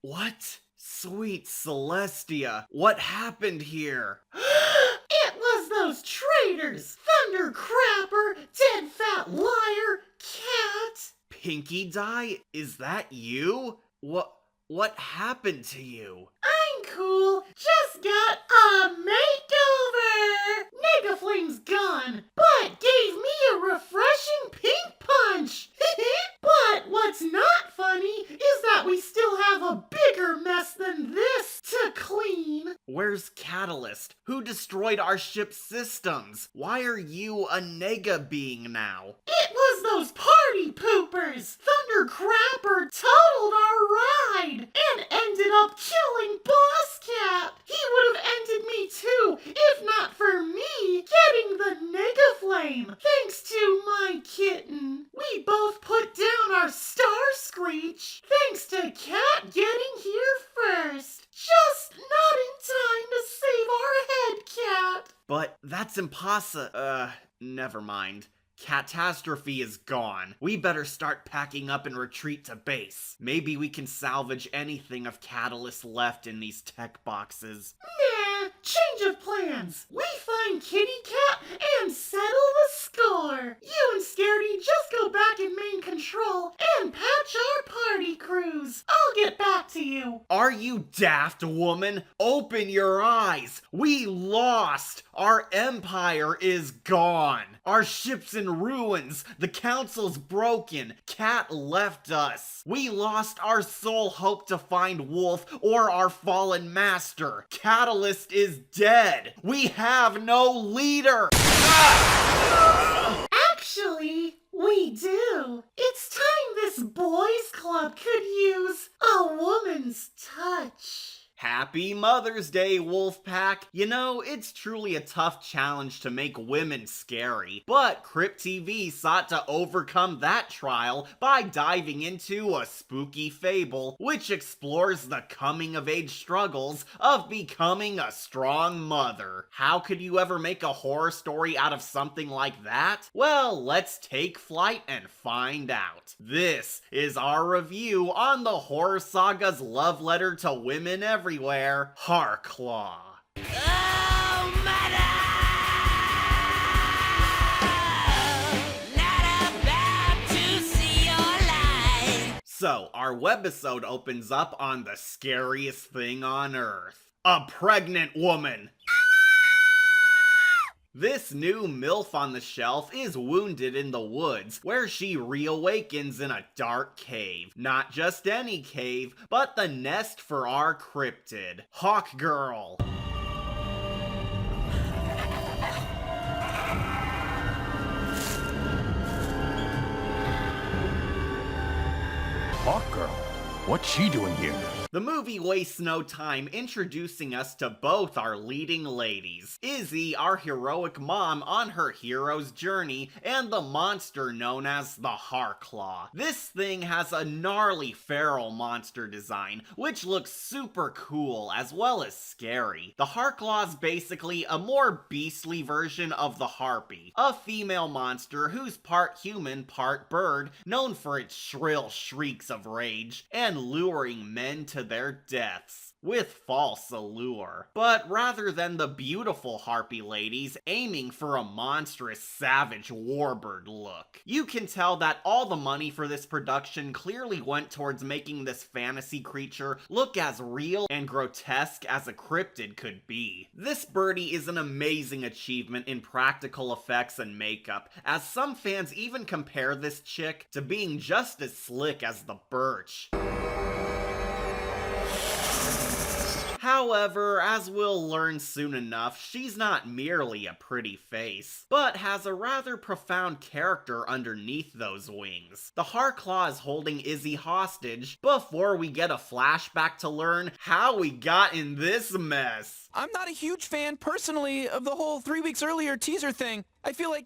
What? Sweet Celestia, what happened here? It was those traitors! Thunder Crapper, Dead Fat Liar, Cat! Pinky Dye, is that you? What happened to you? I'm cool, just got a makeover! Negaflame's gone, but gave me a refreshing pink punch! But what's not funny is that we still have a bigger mess than this to clean! Where's Catalyst? Who destroyed our ship's systems? Why are you a nega being now? It was those party poopers! Thunder Crapper totaled our ride! And ended up killing Boss Cat! He would have ended me too, if not for me getting the Negaflame! Thanks to my kitten. We both put down our Star Screech, thanks to Cat getting here first. Just not in time to save our head, Cat. But that's impossible. Never mind. Catastrophe is gone. We better start packing up and retreat to base. Maybe we can salvage anything of Catalyst left in these tech boxes. Nah, change of plans. We find Kitty Cat and settle the score. You and Scaredy just go back in main control and patch our party crews. I'll get back to you. Are you daft, woman? Open your eyes. We lost. Our empire is gone. Our ship's in ruins. The council's broken. Cat left us. We lost our sole hope to find Wolf or our fallen master. Catalyst is dead. We have no leader. Actually, we do. It's time this boys' club could use a woman's touch. Happy Mother's Day, Wolfpack! You know, it's truly a tough challenge to make women scary, but Crypt TV sought to overcome that trial by diving into a spooky fable, which explores the coming-of-age struggles of becoming a strong mother. How could you ever make a horror story out of something like that? Well, let's take flight and find out. This is our review on the horror saga's love letter to women everywhere, Harclaw. Oh, mother! Not about to see your light. So, our webisode opens up on the scariest thing on Earth. A pregnant woman! This new MILF on the shelf is wounded in the woods, where she reawakens in a dark cave. Not just any cave, but the nest for our cryptid, Hawk Girl. Hawk Girl? What's she doing here? The movie wastes no time introducing us to both our leading ladies. Izzy, our heroic mom on her hero's journey, and the monster known as the Harclaw. This thing has a gnarly feral monster design, which looks super cool as well as scary. The Harclaw's basically a more beastly version of the Harpy, a female monster who's part human, part bird, known for its shrill shrieks of rage, and luring men to their deaths with false allure. But rather than the beautiful harpy ladies aiming for a monstrous savage warbird look, you can tell that all the money for this production clearly went towards making this fantasy creature look as real and grotesque as a cryptid could be. This birdie is an amazing achievement in practical effects and makeup, as some fans even compare this chick to being just as slick as the Birch. However, as we'll learn soon enough, she's not merely a pretty face, but has a rather profound character underneath those wings. The Harclaw is holding Izzy hostage before we get a flashback to learn how we got in this mess. I'm not a huge fan, personally, of the whole 3 weeks earlier teaser thing. I feel like,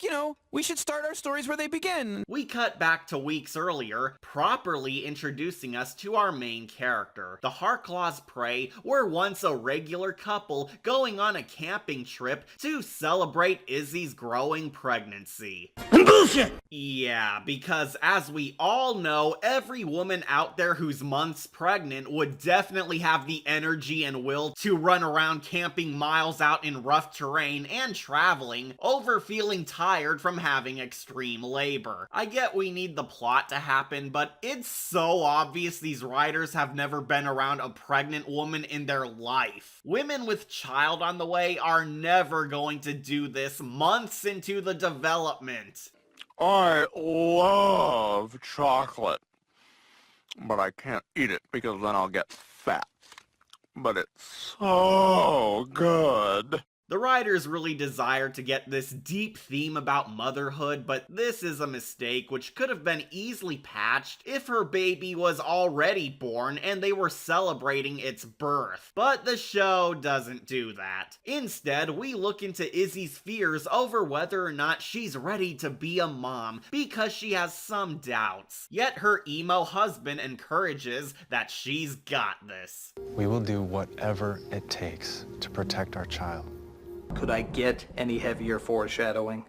we should start our stories where they begin. We cut back to weeks earlier, properly introducing us to our main character. The Harclaw's prey were once a regular couple going on a camping trip to celebrate Izzy's growing pregnancy. Bullshit! Yeah, because as we all know, every woman out there who's months pregnant would definitely have the energy and will to run around camping miles out in rough terrain and traveling over feeling tired from having extreme labor. I get we need the plot to happen, but it's so obvious these writers have never been around a pregnant woman in their life. Women with child on the way are never going to do this months into the development. I love chocolate, but I can't eat it because then I'll get fat. But it's so good. The writers really desired to get this deep theme about motherhood, but this is a mistake which could have been easily patched if her baby was already born and they were celebrating its birth. But the show doesn't do that. Instead, we look into Izzy's fears over whether or not she's ready to be a mom because she has some doubts. Yet her emo husband encourages that she's got this. We will do whatever it takes to protect our child. Could I get any heavier foreshadowing?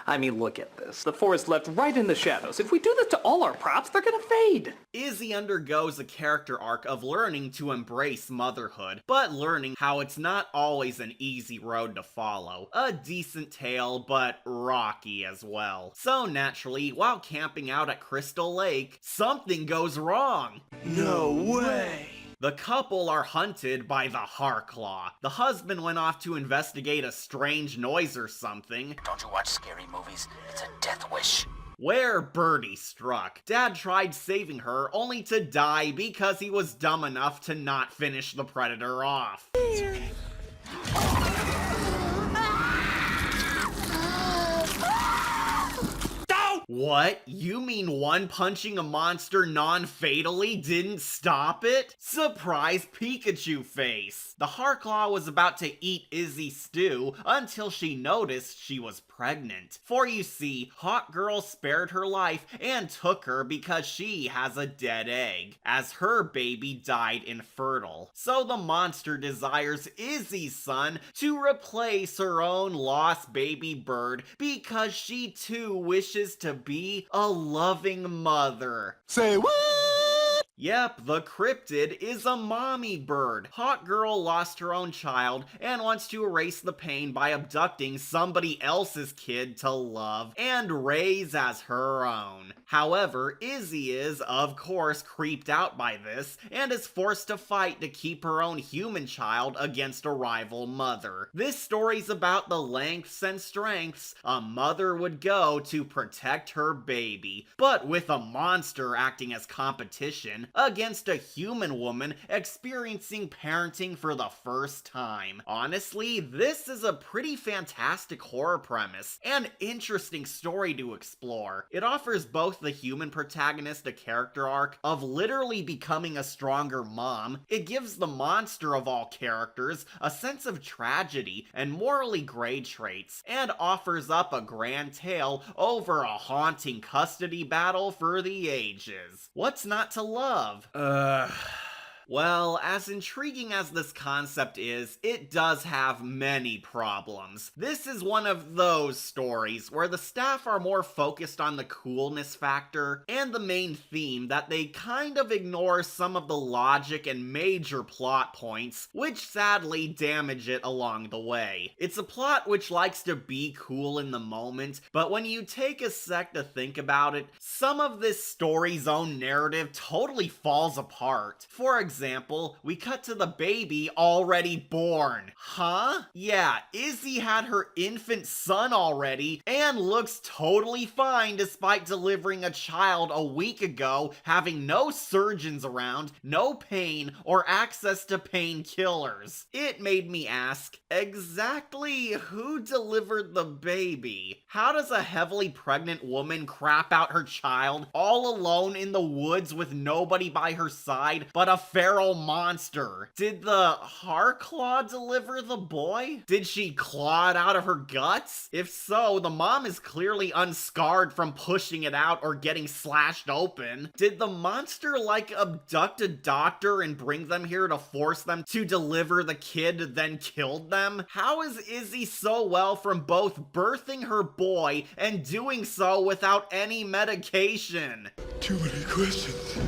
I mean, look at this. The forest left right in the shadows. If we do this to all our props, they're gonna fade. Izzy undergoes a character arc of learning to embrace motherhood, but learning how it's not always an easy road to follow. A decent tale, but rocky as well. So naturally, while camping out at Crystal Lake, something goes wrong. No way. The couple are hunted by the Harclaw. The husband went off to investigate a strange noise or something. Don't you watch scary movies? It's a death wish. Where Birdie struck. Dad tried saving her only to die because he was dumb enough to not finish the predator off. What? You mean one punching a monster non-fatally didn't stop it? Surprise Pikachu face! The Harclaw was about to eat Izzy's stew until she noticed she was pregnant. For you see, Hot Girl spared her life and took her because she has a dead egg, as her baby died infertile. So the monster desires Izzy's son to replace her own lost baby bird because she too wishes to be a loving mother. Say what? Yep, the cryptid is a mommy bird. Hot Girl lost her own child and wants to erase the pain by abducting somebody else's kid to love and raise as her own. However, Izzy is, of course, creeped out by this and is forced to fight to keep her own human child against a rival mother. This story's about the lengths and strengths a mother would go to protect her baby, but with a monster acting as competition against a human woman experiencing parenting for the first time. Honestly, this is a pretty fantastic horror premise and interesting story to explore. It offers both the human protagonist a character arc of literally becoming a stronger mom. It gives the monster of all characters a sense of tragedy and morally gray traits, and offers up a grand tale over a haunting custody battle for the ages. What's not to love? Well, as intriguing as this concept is, it does have many problems. This is one of those stories where the staff are more focused on the coolness factor and the main theme that they kind of ignore some of the logic and major plot points, which sadly damage it along the way. It's a plot which likes to be cool in the moment, but when you take a sec to think about it, some of this story's own narrative totally falls apart. For example, we cut to the baby already born. Huh? Yeah, Izzy had her infant son already and looks totally fine despite delivering a child a week ago, having no surgeons around, no pain, or access to painkillers. It made me ask, exactly who delivered the baby? How does a heavily pregnant woman crap out her child all alone in the woods with nobody by her side but a feral feral monster. Did the Harclaw deliver the boy? Did she claw it out of her guts? If so, the mom is clearly unscarred from pushing it out or getting slashed open. Did the monster abduct a doctor and bring them here to force them to deliver the kid, then killed them? How is Izzy so well from both birthing her boy and doing so without any medication? Too many questions.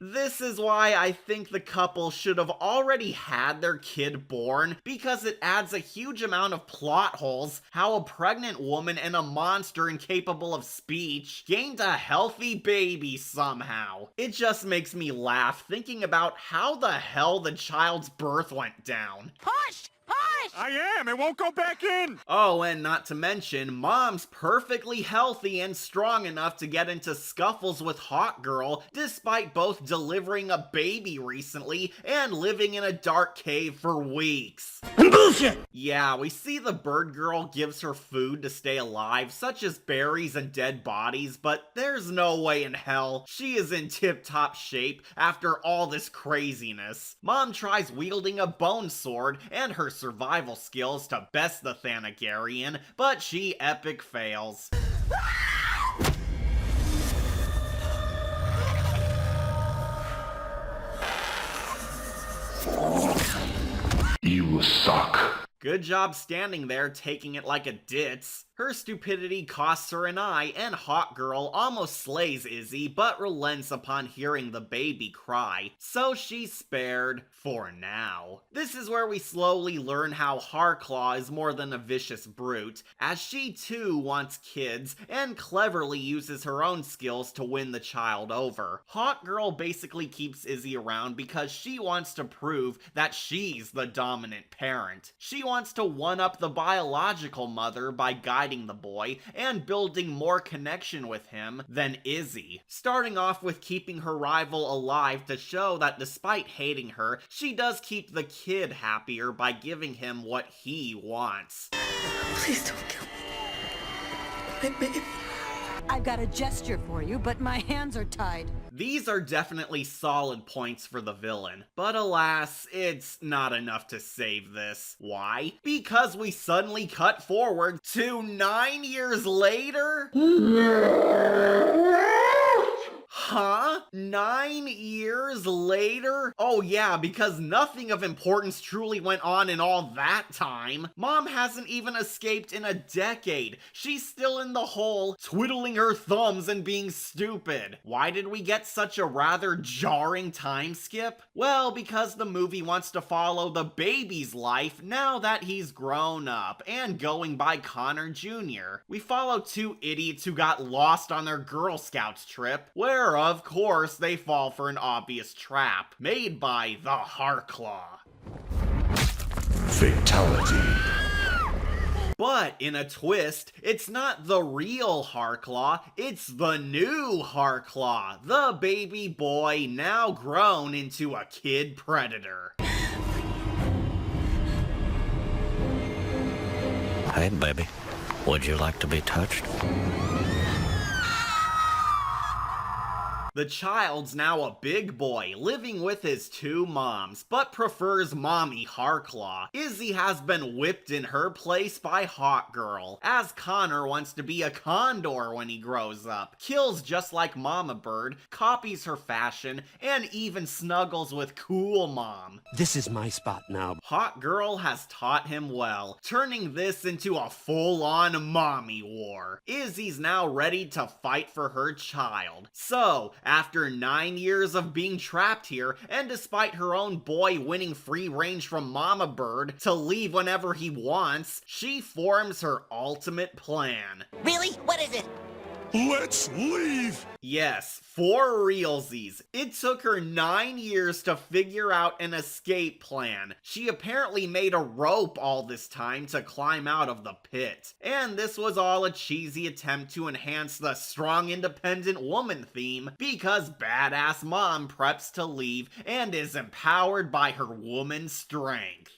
This is why I think the couple should have already had their kid born, because it adds a huge amount of plot holes how a pregnant woman and a monster incapable of speech gained a healthy baby somehow. It just makes me laugh thinking about how the hell the child's birth went down. Push! Push! I am! It won't go back in! Oh, and not to mention, Mom's perfectly healthy and strong enough to get into scuffles with Hot Girl, despite both delivering a baby recently and living in a dark cave for weeks. Bullshit! Yeah, we see the bird girl gives her food to stay alive, such as berries and dead bodies, but there's no way in hell she is in tip-top shape after all this craziness. Mom tries wielding a bone sword and her survival skills to best the Thanagarian, but she epic fails. You suck. Good job standing there taking it like a ditz. Her stupidity costs her an eye, and Hot Girl almost slays Izzy, but relents upon hearing the baby cry, so she's spared for now. This is where we slowly learn how Harclaw is more than a vicious brute, as she too wants kids, and cleverly uses her own skills to win the child over. Hot Girl basically keeps Izzy around because she wants to prove that she's the dominant parent. She wants to one-up the biological mother by guiding the boy and building more connection with him than Izzy, starting off with keeping her rival alive to show that despite hating her, she does keep the kid happier by giving him what he wants. Please don't kill me. My baby. I've got a gesture for you, but my hands are tied. These are definitely solid points for the villain, but alas, it's not enough to save this. Why? Because we suddenly cut forward to 9 years later? Huh? 9 years later? Oh yeah, because nothing of importance truly went on in all that time. Mom hasn't even escaped in a decade. She's still in the hole, twiddling her thumbs and being stupid. Why did we get such a rather jarring time skip? Well, because the movie wants to follow the baby's life now that he's grown up and going by Connor Jr. We follow two idiots who got lost on their Girl Scouts trip, where of course they fall for an obvious trap made by the Harclaw. Fatality. But in a twist, it's not the real Harclaw, it's the new Harclaw, the baby boy now grown into a kid predator. Hey, baby. Would you like to be touched? The child's now a big boy, living with his two moms, but prefers mommy Harclaw. Izzy has been whipped in her place by Hot Girl, as Connor wants to be a condor when he grows up, kills just like Mama Bird, copies her fashion, and even snuggles with Cool Mom. This is my spot now. Hot Girl has taught him well, turning this into a full-on mommy war. Izzy's now ready to fight for her child. So, after 9 years of being trapped here, and despite her own boy winning free range from Mama Bird to leave whenever he wants, she forms her ultimate plan. Really? What is it? Let's leave! Yes, for realsies. It took her 9 years to figure out an escape plan. She apparently made a rope all this time to climb out of the pit. And this was all a cheesy attempt to enhance the strong independent woman theme, because badass mom preps to leave and is empowered by her woman strength.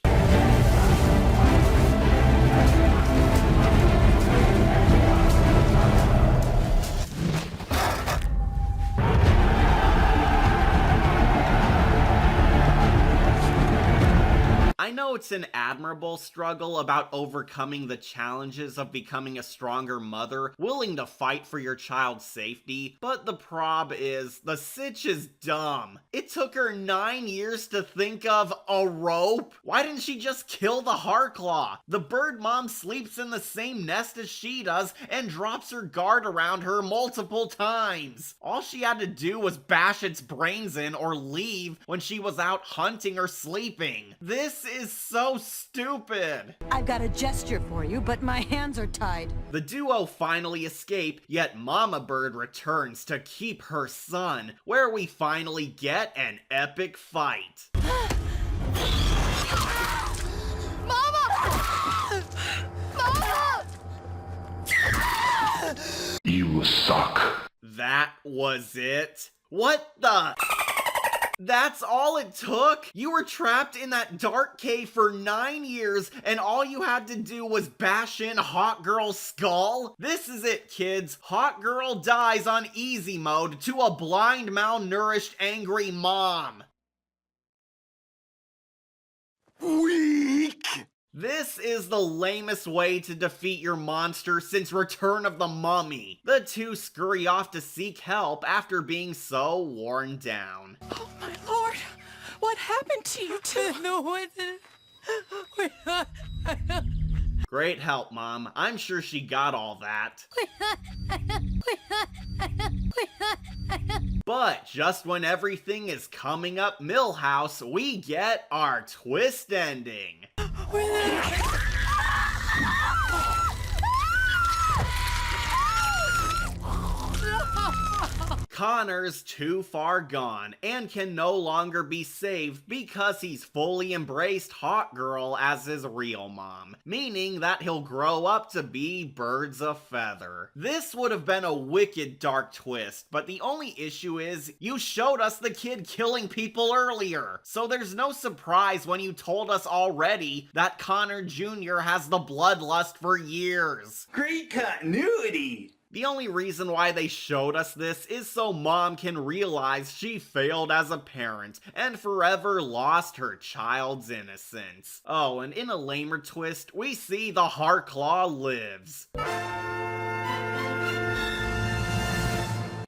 it's an admirable struggle about overcoming the challenges of becoming a stronger mother, willing to fight for your child's safety, but the prob is, the sitch is dumb. It took her 9 years to think of a rope? Why didn't she just kill the Harclaw? The bird mom sleeps in the same nest as she does and drops her guard around her multiple times. All she had to do was bash its brains in or leave when she was out hunting or sleeping. This is so stupid. I've got a gesture for you, but my hands are tied. The duo finally escape, yet Mama Bird returns to keep her son, where we finally get an epic fight. Mama! Mama! You suck. That was it? What the? That's all it took? You were trapped in that dark cave for 9 years and all you had to do was bash in Hot Girl's skull? This is it, kids. Hot Girl dies on easy mode to a blind, malnourished, angry mom. Weak. This is the lamest way to defeat your monster since Return of the Mummy. The two scurry off to seek help after being so worn down. Oh my lord! What happened to you two? No, Great help, Mom. I'm sure she got all that. But just when everything is coming up Millhouse, we get our twist ending. Connor's too far gone and can no longer be saved because he's fully embraced Hot Girl as his real mom, meaning that he'll grow up to be birds of feather. This would have been a wicked dark twist, but the only issue is you showed us the kid killing people earlier, so there's no surprise when you told us already that Connor Jr. has the bloodlust for years. Great continuity! The only reason why they showed us this is so Mom can realize she failed as a parent and forever lost her child's innocence. Oh, and in a lamer twist, we see the Harclaw lives.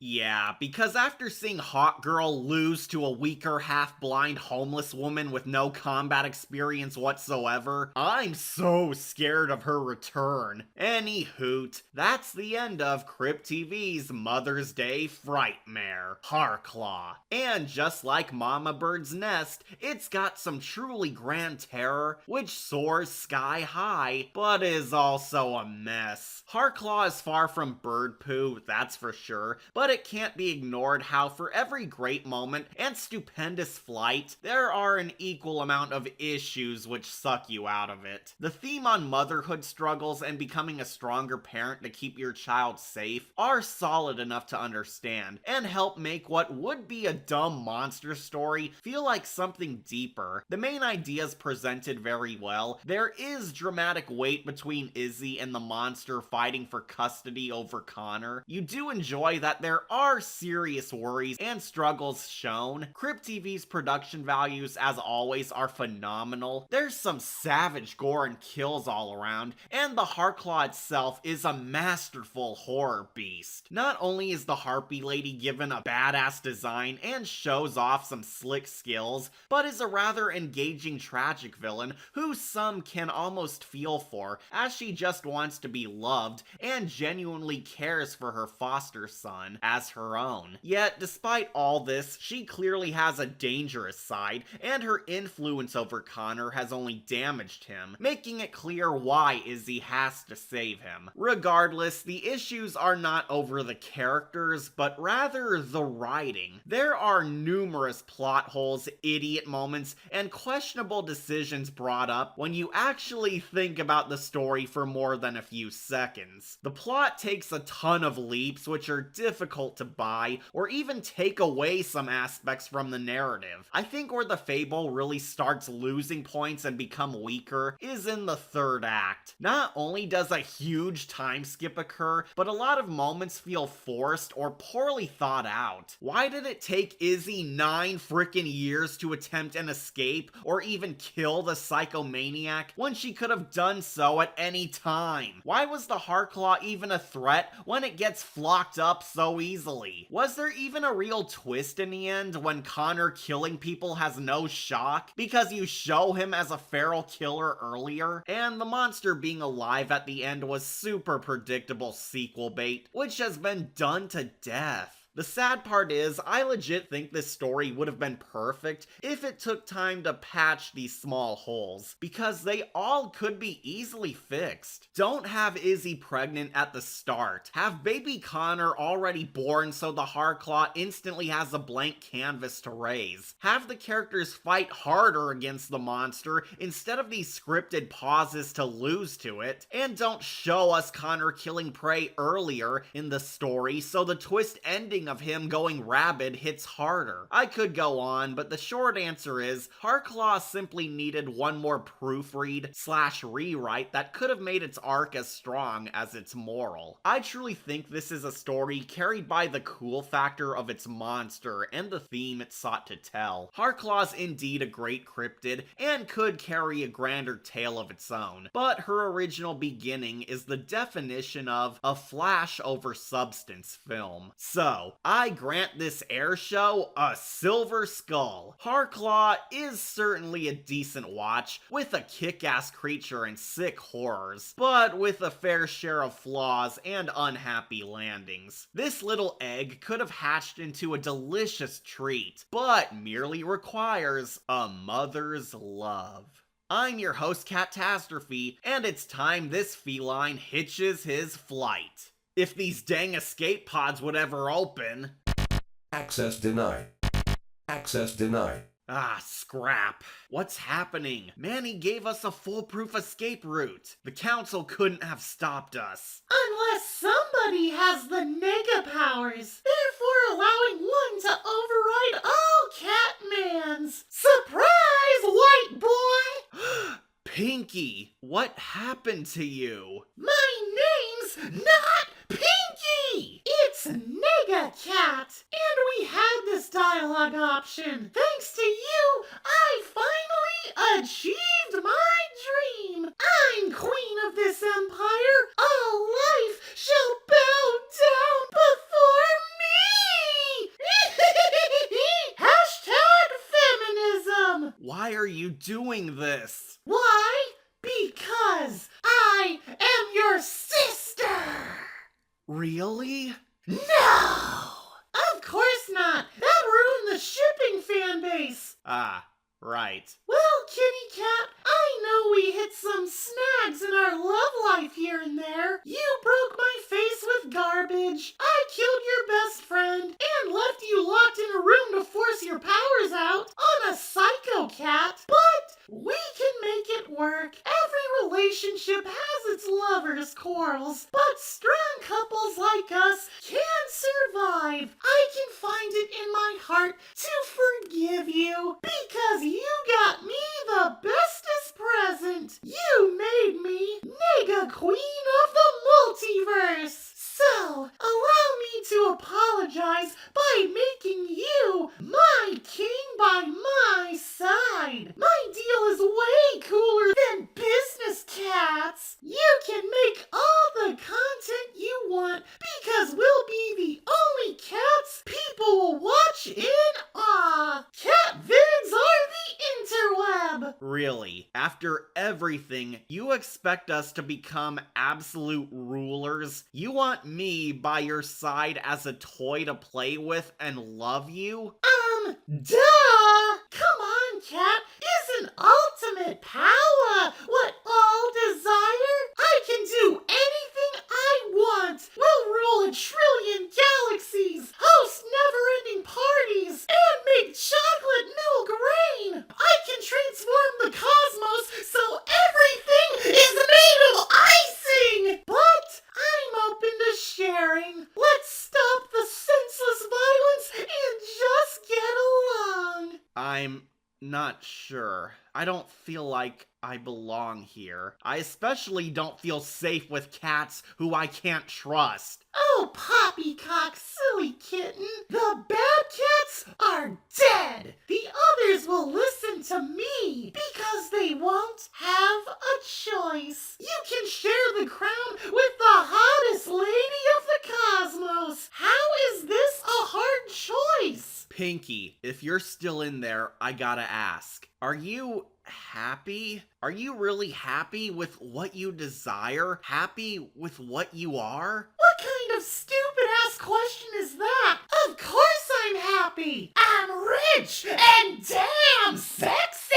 Yeah, because after seeing Hot Girl lose to a weaker, half-blind homeless woman with no combat experience whatsoever, I'm so scared of her return. Any hoot, that's the end of Crypt TV's Mother's Day Frightmare, Harclaw. And just like Mama Bird's Nest, it's got some truly grand terror, which soars sky high, but is also a mess. Harclaw is far from bird poo, that's for sure, but it can't be ignored how for every great moment and stupendous flight, there are an equal amount of issues which suck you out of it. The theme on motherhood struggles and becoming a stronger parent to keep your child safe are solid enough to understand, and help make what would be a dumb monster story feel like something deeper. The main ideas presented very well. There is dramatic weight between Izzy and the monster fighting for custody over Connor. You do enjoy that there are serious worries and struggles shown. Crypt TV's production values, as always, are phenomenal. There's some savage gore and kills all around, and the Harclaw itself is a masterful horror beast. Not only is the Harpy Lady given a badass design and shows off some slick skills, but is a rather engaging tragic villain who some can almost feel for, as she just wants to be loved and genuinely cares for her foster son as her own. Yet, despite all this, she clearly has a dangerous side, and her influence over Connor has only damaged him, making it clear why Izzy has to save him. Regardless, the issues are not over the characters, but rather the writing. There are numerous plot holes, idiot moments, and questionable decisions brought up when you actually think about the story for more than a few seconds. The plot takes a ton of leaps which are difficult difficult to buy or even take away some aspects from the narrative. I think where the fable really starts losing points and become weaker is in the third act. Not only does a huge time skip occur, but a lot of moments feel forced or poorly thought out. Why did it take Izzy 9 frickin' years to attempt an escape or even kill the psychomaniac when she could have done so at any time? Why was the Harclaw even a threat when it gets flocked up so easily? Was there even a real twist in the end when Connor killing people has no shock because you show him as a feral killer earlier? And the monster being alive at the end was super predictable sequel bait, which has been done to death. The sad part is, I legit think this story would have been perfect if it took time to patch these small holes, because they all could be easily fixed. Don't have Izzy pregnant at the start. Have baby Connor already born so the Harclaw instantly has a blank canvas to raise. Have the characters fight harder against the monster instead of these scripted pauses to lose to it. And don't show us Connor killing prey earlier in the story so the twist ending of him going rabid hits harder. I could go on, but the short answer is Harclaw simply needed one more proofread/rewrite that could have made its arc as strong as its moral. I truly think this is a story carried by the cool factor of its monster and the theme it sought to tell. Harclaw's indeed a great cryptid and could carry a grander tale of its own, but her original beginning is the definition of a flash over substance film. So, I grant this air show a silver skull. Harclaw is certainly a decent watch, with a kick-ass creature and sick horrors, but with a fair share of flaws and unhappy landings. This little egg could have hatched into a delicious treat, but merely requires a mother's love. I'm your host, Catastrophe, and it's time this feline hitches his flight. If these dang escape pods would ever open. Access denied. Access denied. Ah, scrap. What's happening? Manny gave us a foolproof escape route. The council couldn't have stopped us. Unless somebody has the nega powers, therefore allowing one to override all Catmans. Surprise, white boy! Pinky, what happened to you? My name's not Pinky! It's Nega Cat! And we had this dialogue option. Thanks to you, I finally achieved my dream! I'm queen of this empire! All life shall bow down before me! Hashtag feminism! Why are you doing this? Why? Because I am your sister! Really? No! Of course not! That ruined the shipping fan base! Ah, right. Well, Kitty Cat, I know we hit some snags in our love life here and there. You broke my face with garbage. I killed your best friend and left you locked in a room to force your powers out on a psycho cat. But we can make it work. Every relationship has its lovers' quarrels, but strong couples like us can survive. I can find it in my heart to forgive you because you got me the bestest present. You made me Nega Queen of the Multiverse. So, allow me to apologize by making you my king by my side. My deal is way cooler than business cats. You can make all the content you want because we'll be the only cats people will watch in awe. Cat vids are the interweb. Really, after everything, you expect us to become absolute rulers? You want me by your side as a toy to play with and love you? Duh! Come on, Cat. Isn't ultimate power what all desire? I can do anything I want. We'll rule a trillion galaxies, host never-ending parties, and make chocolate milk rain. I can transform the cosmos so everything is made of icing. But I'm open to sharing. Let's stop the I'm not sure. I don't feel like I belong here. I especially don't feel safe with cats who I can't trust. Oh, poppycock, silly kitten. The bad cats are dead. The others will listen to me because they won't have a choice. You can share the crown with the hottest lady of the cosmos. How is this a hard choice? Pinky, if you're still in there, I gotta ask. Are you happy? Are you really happy with what you desire? Happy with what you are? What kind of stupid-ass question is that? Of course I'm happy! I'm rich and damn sexy!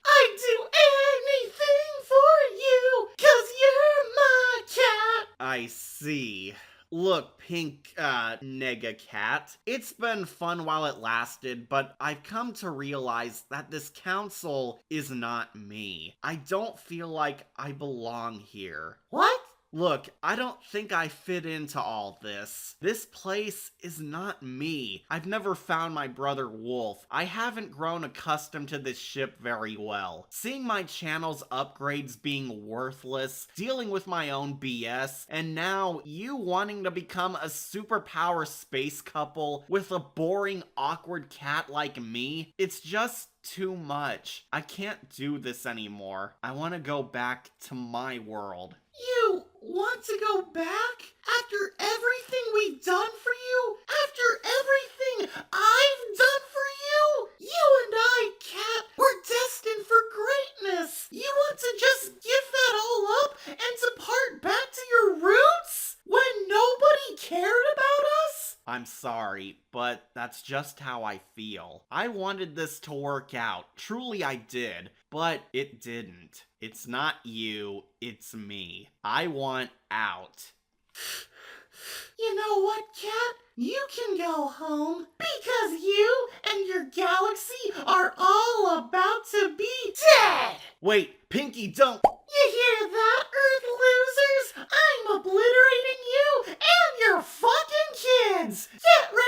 I'd do anything for you, 'cause you're my cat! I see. Look, Pink, Nega Cat, it's been fun while it lasted, but I've come to realize that this council is not me. I don't feel like I belong here. What? Look, I don't think I fit into all this. This place is not me. I've never found my brother Wolf. I haven't grown accustomed to this ship very well. Seeing my channel's upgrades being worthless, dealing with my own BS, and now you wanting to become a superpower space couple with a boring, awkward cat like me, it's just too much. I can't do this anymore. I want to go back to my world. You want to go back? After everything we've done for you? After everything I've done for you? You and I, Cat, were destined for greatness. You want to just give that all up and depart back to your roots? When nobody cared about us? I'm sorry, but that's just how I feel. I wanted this to work out. Truly I did, but it didn't. It's not you, it's me. I want out. You know what, Cat? You can go home because you and your galaxy are all about to be dead! Wait, Pinky, don't! You hear that, Earth losers? I'm obliterating you and your fucking kids! Get ready!